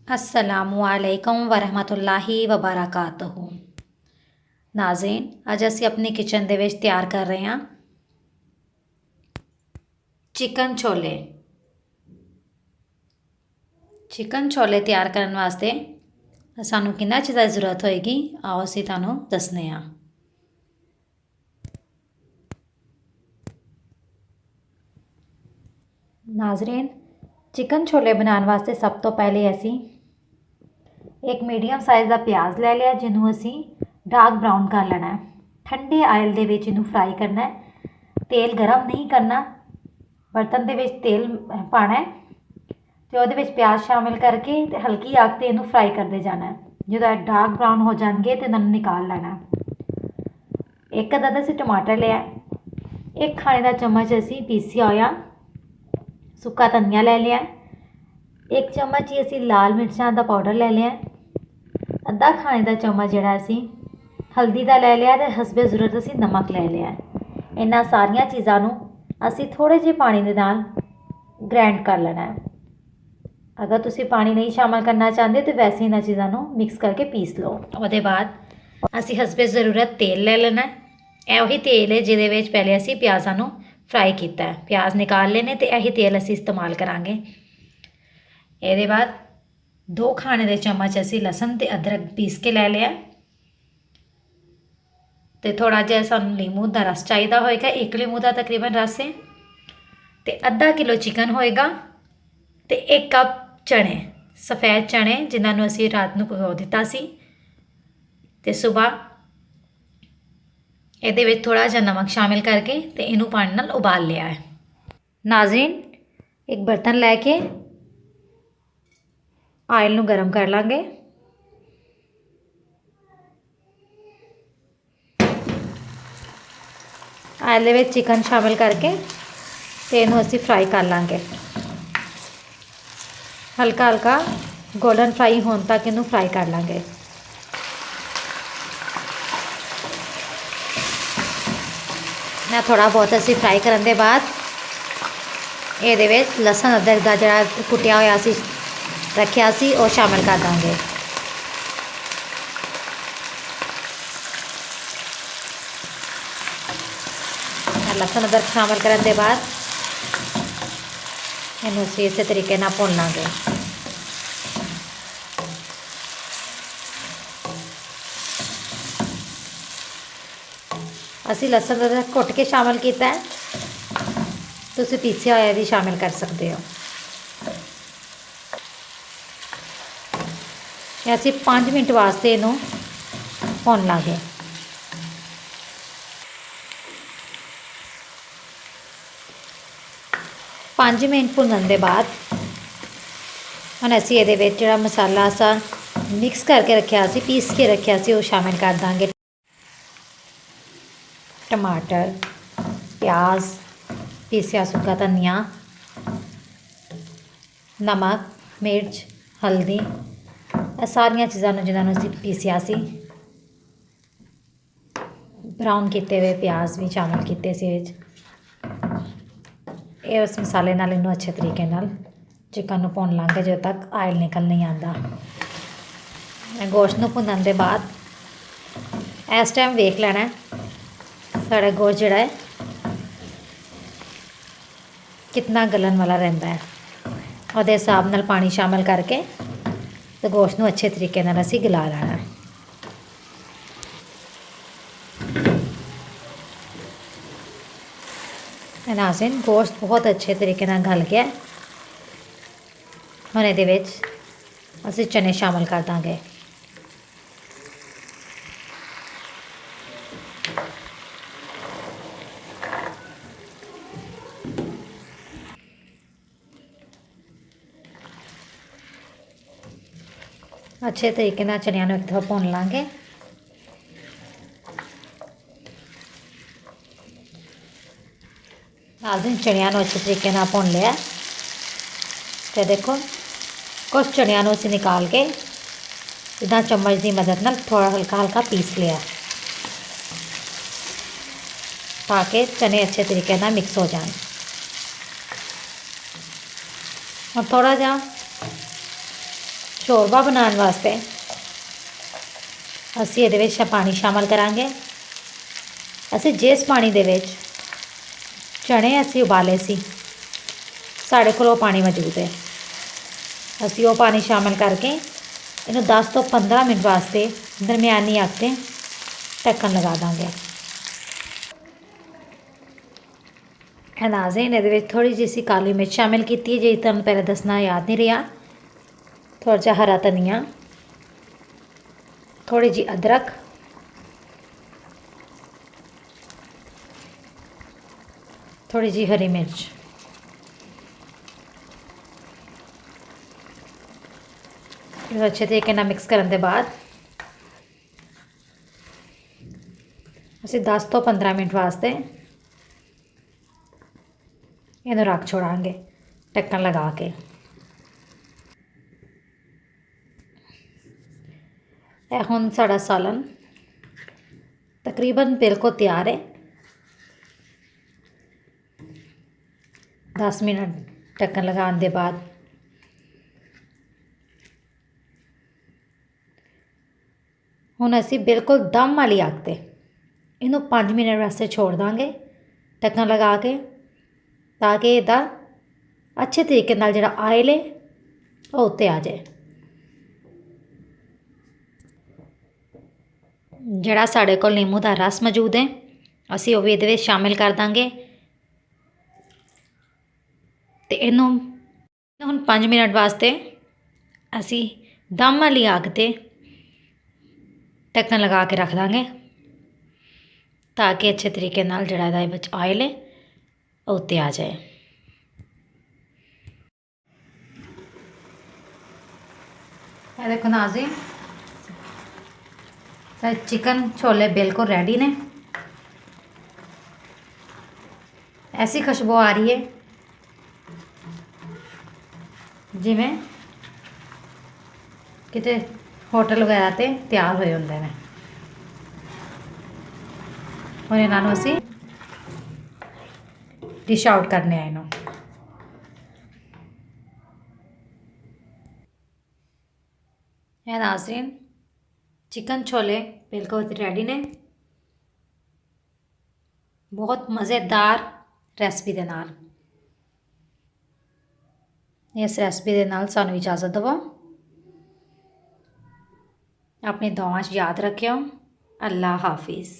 अस्सलामुअलैकुम वरहमतुल्लाहि वबरकातुहू। नाज़रीन, अज असी अपनी किचन दे विच तैयार कर रहे हैं चिकन छोले। चिकन छोले तैयार करने वास्ते सानू किन्ना चीज़ां दी जरूरत होएगी, आओ असी तुहानू दसने आं। नाज़रीन, चिकन छोले बनाने वास्ते सब तो पहले असी एक मीडियम साइज़ का प्याज ले लिया, जिन्हों असी डार्क ब्राउन कर लेना है। ठंडे आयल दे विच इनू फ्राई करना है। तेल गरम नहीं करना, बर्तन दे विच तेल पाना है तो ਉਹਦੇ ਵਿੱਚ प्याज शामिल करके ते हल्की आग ते इनू फ्राई करते जाना है। जो डार्क ब्राउन हो जाएंगे तो इन्होंने निकाल लेना। एक अद्धा असी टमाटर लिया, एक खाने का चम्मच असी पीसिया होया सुक्का धनिया ले लिया, एक चम्मच ही असी लाल मिर्चां का पाउडर ले लिया, अद्धा खाने का चम्मच जिहड़ा असी हल्दी का ले लिया ते हसबे ज़रूरत असी नमक ले लिया। इन्हां सारियां चीज़ां नूं असी थोड़े जे पानी दे नाल ग्राइंड कर लेना है। अगर तुसी पानी नहीं शामिल करना चाहते तो वैसे इन्हां चीज़ां नूं मिक्स करके पीस लो। उसके बाद असी हसबे ज़रूरत तेल ले लेना है। यह वही तेल है जिहदे विच पहले असी प्याज़ां नूं फ्राई किया है। प्याज निकाल लेने तो यही तेल असी इस्तेमाल करांगे। ये बाद 2 खाने के चम्मच असी लसन ते अदरक पीस के ले लिया तो थोड़ा जिहा सानूं लीमू का रस चाहिए होएगा। 1 लीमू का तकरीबन रस है तो अद्धा किलो चिकन होएगा तो 1 कप चने, सफ़ेद चने जिन्होंने असी रात को भिगो दिता सी ते सुबह ये थोड़ा जहा नमक शामिल करके तो इनू पानी नाल उबाल लिया है। नाज़रीन, एक बर्तन लैके आयल नू गर्म कर लांगे। आयल दे विच चिकन शामिल करके तो इनू असी फ्राई कर लांगे। हल्का हल्का गोल्डन फ्राई होने तक इनू फ्राई कर लांगे। ना थोड़ा बहुत असी फ्राई करने के बाद ये लसन अदरक का जरा कुटिया होया सी रखिया सी और शामिल कर देंगे। लसन अदरक शामिल करने के बाद इनू असी इस तरीके नाल भुन लांगे। असी लसन अदरक घुट के शामिल किया है, तुसी पीसिया होया भी शामिल कर सकते हो। असी 5 मिनट वास्ते इनू भुन लांगे। पाँच मिनट भुनन के बाद हम असी ये जो मसाला सा मिक्स करके रखा सी, पीस के रखा सी, वो शामिल कर देंगे। टमाटर, प्याज, पीसिया सुक्का धनिया, नमक, मिर्च, हल्दी, सारिया चीज़ों जिन्होंने असी पीसिया सी, ब्राउन किए हुए प्याज भी शामिल किए सी विच। ये उस मसाले नाल इनू अच्छे तरीके नाल चिकन नूं भुन लांगे जो तक आयल निकल नहीं आता। गोश्त नूं भुनन के बाद इस टाइम वेख लेना है साढ़ा गोश्त जिहड़ा है कितना गलन वाला रहिंदा है। उहदे हिसाब नाल पानी शामिल करके तो गोश्त नूं अच्छे तरीके नाल असीं गला लेना है। नाज़रीन, गोश्त बहुत अच्छे तरीके नाल गल गया। हुण इहदे विच असीं चने शामिल कर देंगे। अच्छे तरीके नाल चनियां नूं एक दफ़ा भुन लांगे। नाज़रीन, चनियां नूं अच्छे तरीके नाल भुन लिया तो देखो कुछ चनियां नूं असीं निकाल के इदा चम्मच की मदद नाल थोड़ा हल्का हल्का पीस लिया ताकि चने अच्छे तरीके नाल मिक्स हो जाए। और थोड़ा जहा शोरबा बनाने वास्ते ਅਸੀਂ ਇਹਦੇ ਵਿੱਚ ਪਾਣੀ ਸ਼ਾਮਲ ਕਰਾਂਗੇ। ਅਸੀਂ ਜਿਸ ਪਾਣੀ ਦੇ ਵਿੱਚ ਚਣੇ ਅਸੀਂ ਉਬਾਲੇ ਸੀ, ਸਾਡੇ ਕੋਲ ਉਹ ਪਾਣੀ ਮੌਜੂਦ ਹੈ। ਅਸੀਂ ਉਹ ਪਾਣੀ ਸ਼ਾਮਲ ਕਰਕੇ ਇਹਨੂੰ 10 ਤੋਂ 15 ਮਿੰਟ ਵਾਸਤੇ ਦਰਮਿਆਨੀ ਅੱਗ 'ਤੇ ਢੱਕਣ ਲਗਾ ਦਾਂਗੇ। ਨਾਜ਼ਰੀਨ, ਇਹਦੇ ਵਿੱਚ ਥੋੜ੍ਹੀ ਜਿਹੀ ਅਸੀਂ ਕਾਲੀ ਮਿਰਚ ਸ਼ਾਮਿਲ ਕੀਤੀ ਹੈ, ਜੇ ਤੁਹਾਨੂੰ ਪਹਿਲਾਂ ਦੱਸਣਾ ਯਾਦ ਨਹੀਂ ਰਿਹਾ। ਥੋੜ੍ਹਾ ਜਿਹਾ ਹਰਾ ਧਨੀਆ, थोड़ी जी अदरक, थोड़ी जी हरी मिर्च, अच्छे तरीके नाल मिक्स करने के बाद असीं 10 तो 15 मिनट वास्ते इहनूं रख छोड़ांगे ढक्कन लगा के। हुण साडा सालन तकरीबन बिल्कुल तैयार है। 10 मिनट ढक्कन लगाने के बाद हुण असीं बिल्कुल दम वाली अग ते इनू 5 मिनट वास्ते छोड़ देंगे ढक्कन लगा के, ताकि इसदा अच्छे तरीके नाल जिहड़ा आयल है वो उत्ते आ जाए। ਜਿਹੜਾ ਸਾਡੇ ਕੋਲ ਨਿੰਮੂ ਦਾ ਰਸ ਮੌਜੂਦ ਹੈ ਅਸੀਂ ਉਹ ਵੀ ਇਹਦੇ ਵਿੱਚ ਸ਼ਾਮਿਲ ਕਰ ਦਾਂਗੇ ਤੇ ਇਹਨੂੰ ਹੁਣ 5 ਮਿੰਟ ਵਾਸਤੇ ਅਸੀਂ ਦਮ ਵਾਲੀ ਅੱਗ ਤੇ ਢੱਕਣ ਲਗਾ ਕੇ ਰੱਖ ਦਾਂਗੇ, ਤਾਂ ਕਿ ਅੱਛੇ ਤਰੀਕੇ ਨਾਲ ਜਿਹੜਾ ਇਹਦੇ ਵਿੱਚ ਆਇਲ ਹੈ ਉਹ ਉੱਤੇ ਆ ਜਾਏ। ਇਹ ਦੇਖੋ ਨਾਜ਼ਰੀਨ, चिकन छोले बिल्कुल रेडी ने। ऐसी खुशबू आ रही है जिमें किते होटल वगैरह ते तैयार होए हुंदे ने। हुण इन्हां नूं असीं डिश आउट करने आए नूं। है नाज़रीन, चिकन छोले बिल्कुल रेडी ने, बहुत मज़ेदार रेसिपी दे नाल। इस रेसिपी दे नाल सानू इजाज़त दवो। अपनी दुआवां च याद रखियो। अल्लाह हाफिज़।